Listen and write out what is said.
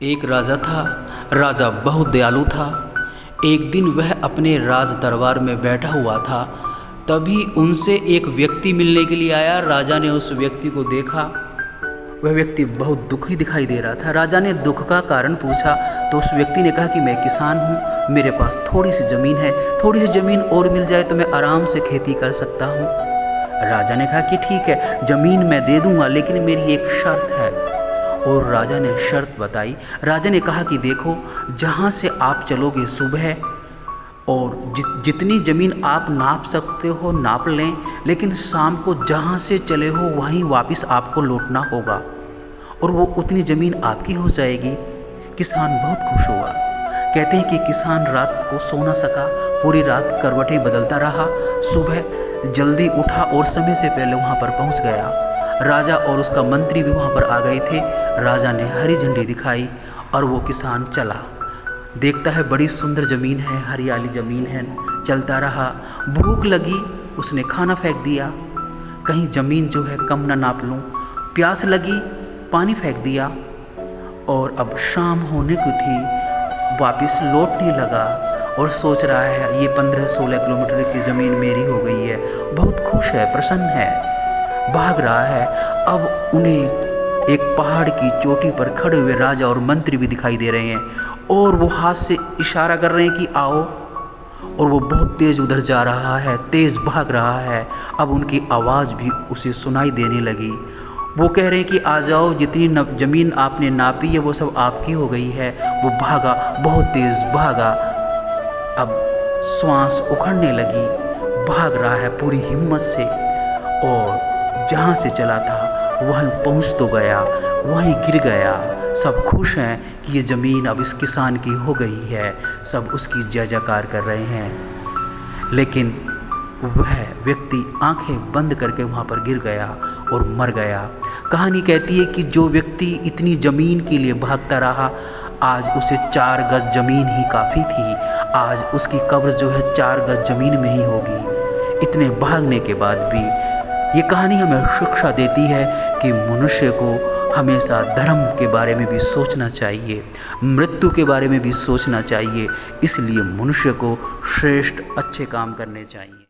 एक राजा था। राजा बहुत दयालु था। एक दिन वह अपने राज दरबार में बैठा हुआ था। तभी उनसे एक व्यक्ति मिलने के लिए आया। राजा ने उस व्यक्ति को देखा। वह व्यक्ति बहुत दुखी दिखाई दे रहा था। राजा ने दुख का कारण पूछा तो उस व्यक्ति ने कहा कि मैं किसान हूँ, मेरे पास थोड़ी सी ज़मीन है, थोड़ी सी ज़मीन और मिल जाए तो मैं आराम से खेती कर सकता हूँ। राजा ने कहा कि ठीक है, ज़मीन मैं दे दूँगा, लेकिन मेरी एक शर्त है। और राजा ने शर्त बताई। राजा ने कहा कि देखो, जहाँ से आप चलोगे सुबह, और जितनी ज़मीन आप नाप सकते हो नाप लें, लेकिन शाम को जहाँ से चले हो वहीं वापस आपको लौटना होगा, और वो उतनी ज़मीन आपकी हो जाएगी। किसान बहुत खुश हुआ। कहते हैं कि किसान रात को सो न सका, पूरी रात करवटें बदलता रहा। सुबह जल्दी उठा और समय से पहले वहाँ पर पहुँच गया। राजा और उसका मंत्री भी वहाँ पर आ गए थे। राजा ने हरी झंडी दिखाई और वो किसान चला। देखता है बड़ी सुंदर ज़मीन है, हरियाली ज़मीन है। चलता रहा। भूख लगी, उसने खाना फेंक दिया, कहीं ज़मीन जो है कम ना नाप लूँ। प्यास लगी, पानी फेंक दिया। और अब शाम होने को थी, वापस लौटने लगा और सोच रहा है ये 15-16 किलोमीटर की ज़मीन मेरी हो गई है। बहुत खुश है, प्रसन्न है, भाग रहा है। अब उन्हें एक पहाड़ की चोटी पर खड़े हुए राजा और मंत्री भी दिखाई दे रहे हैं, और वो हाथ से इशारा कर रहे हैं कि आओ। और वो बहुत तेज़ उधर जा रहा है, तेज़ भाग रहा है। अब उनकी आवाज़ भी उसे सुनाई देने लगी। वो कह रहे हैं कि आ जाओ, जितनी ज़मीन आपने नापी है वो सब आपकी हो गई है। वो भागा, बहुत तेज़ भागा। अब श्वास उखड़ने लगी, भाग रहा है पूरी हिम्मत से, और जहाँ से चला था वहीं पहुँच तो गया, वहीं गिर गया। सब खुश हैं कि ये ज़मीन अब इस किसान की हो गई है। सब उसकी जय जयकार कर रहे हैं। लेकिन वह व्यक्ति आंखें बंद करके वहाँ पर गिर गया और मर गया। कहानी कहती है कि जो व्यक्ति इतनी ज़मीन के लिए भागता रहा, आज उसे 4 गज ज़मीन ही काफ़ी थी। आज उसकी कब्र जो है 4 गज ज़मीन में ही होगी। इतने भागने के बाद भी ये कहानी हमें शिक्षा देती है कि मनुष्य को हमेशा धर्म के बारे में भी सोचना चाहिए, मृत्यु के बारे में भी सोचना चाहिए। इसलिए मनुष्य को श्रेष्ठ अच्छे काम करने चाहिए।